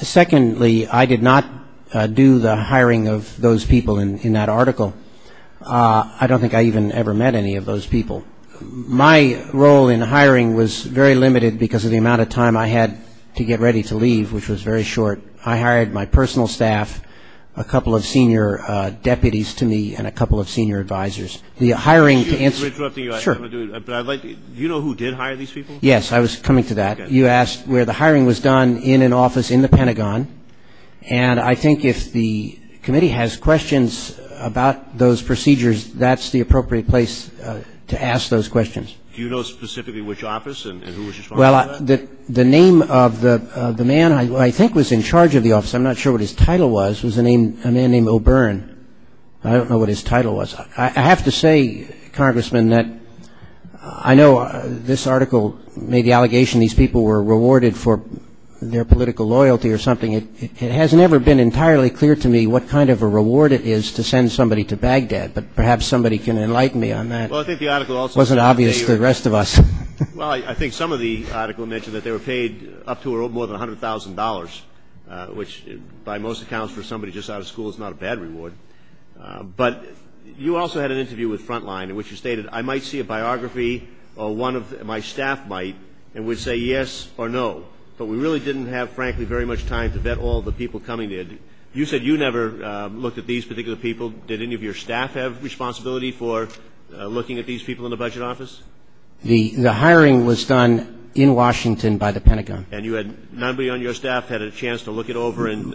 Secondly, I did not do the hiring of those people in that article. I don't think I even ever met any of those people. My role in hiring was very limited because of the amount of time I had to get ready to leave, which was very short. I hired my personal staff, a couple of senior deputies to me, and a couple of senior advisors. The hiring to answer... Interrupting you, sure. But I'd like to, do you know who did hire these people? Yes, I was coming to that. Okay. You asked where the hiring was done in an office in the Pentagon, and I think if the committee has questions about those procedures, that's the appropriate place to ask those questions. Do you know specifically which office and who was responsible Well, for that? the name of the man I think was in charge of the office, I'm not sure what his title was a man named O'Byrne. I don't know what his title was. I have to say, Congressman, that I know this article made the allegation these people were rewarded for their political loyalty or something. It has never been entirely clear to me what kind of a reward it is to send somebody to Baghdad, but perhaps somebody can enlighten me on that. Well, I think the article also wasn't obvious to the rest of us. Well, I think some of the article mentioned that they were paid up to or more than $100,000, which by most accounts for somebody just out of school is not a bad reward. But you also had an interview with Frontline in which you stated, I might see a biography or one of my staff might and would say yes or no. But we really didn't have, frankly, very much time to vet all the people coming there. You said you never looked at these particular people. Did any of your staff have responsibility for looking at these people in the budget office? The hiring was done in Washington by the Pentagon. And you had nobody on your staff had a chance to look it over and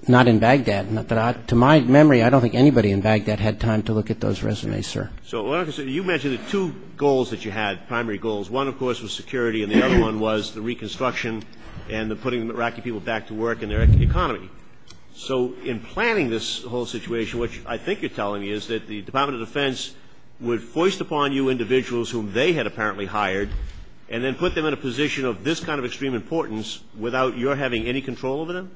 not in Baghdad. Not that to my memory, I don't think anybody in Baghdad had time to look at those resumes, sir. So you mentioned the two goals that you had, primary goals. One, of course, was security, and the other one was the Reconstruction and the putting the Iraqi people back to work in their economy. So in planning this whole situation, what I think you're telling me is that the Department of Defense would foist upon you individuals whom they had apparently hired and then put them in a position of this kind of extreme importance without your having any control over them?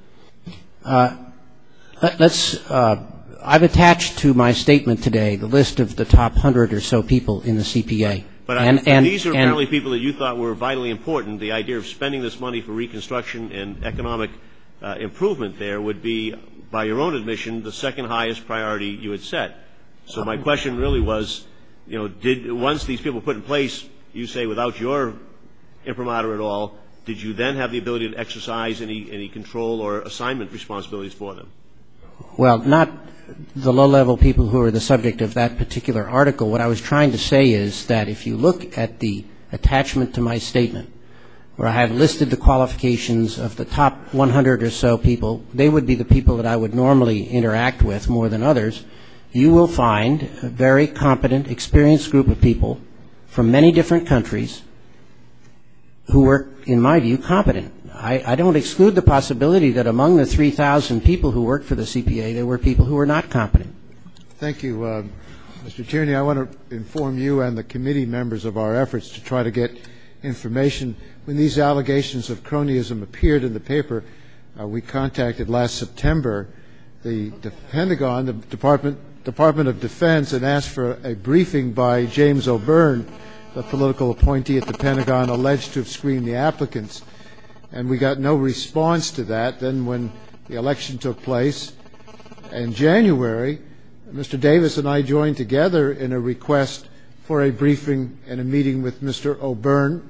I've attached to my statement today the list of the top 100 or so people in the CPA. But these are apparently people that you thought were vitally important. The idea of spending this money for reconstruction and economic improvement there would be, by your own admission, the second highest priority you had set. So my question really was, once these people were put in place, you say without your imprimatur at all, did you then have the ability to exercise any control or assignment responsibilities for them? Well, not the low-level people who are the subject of that particular article. What I was trying to say is that if you look at the attachment to my statement, where I have listed the qualifications of the top 100 or so people, they would be the people that I would normally interact with more than others. You will find a very competent, experienced group of people from many different countries who were, in my view, competent. I don't exclude the possibility that among the 3,000 people who worked for the CPA, there were people who were not competent. Thank you, Mr. Tierney. I want to inform you and the committee members of our efforts to try to get information. When these allegations of cronyism appeared in the paper, we contacted last September the Pentagon, the Department of Defense, and asked for a briefing by James O'Byrne, the political appointee at the Pentagon alleged to have screened the applicants. And we got no response to that. Then when the election took place in January, Mr. Davis and I joined together in a request for a briefing and a meeting with Mr. O'Byrne.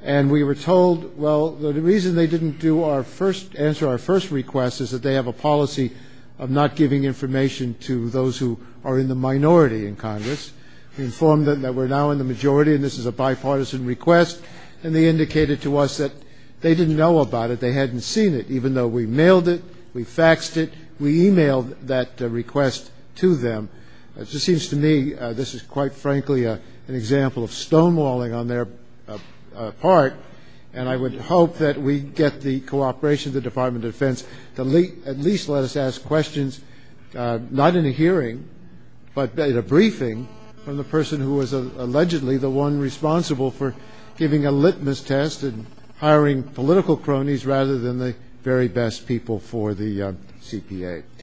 And we were told, well, the reason they didn't answer our first request is that they have a policy of not giving information to those who are in the minority in Congress. We informed them that we're now in the majority and this is a bipartisan request, and they indicated to us that they didn't know about it, they hadn't seen it, even though we mailed it, we faxed it, we emailed that request to them. It just seems to me this is quite frankly an example of stonewalling on their part, and I would hope that we get the cooperation of the Department of Defense to at least let us ask questions, not in a hearing, but at a briefing from the person who was allegedly the one responsible for giving a litmus test and hiring political cronies rather than the very best people for the CPA.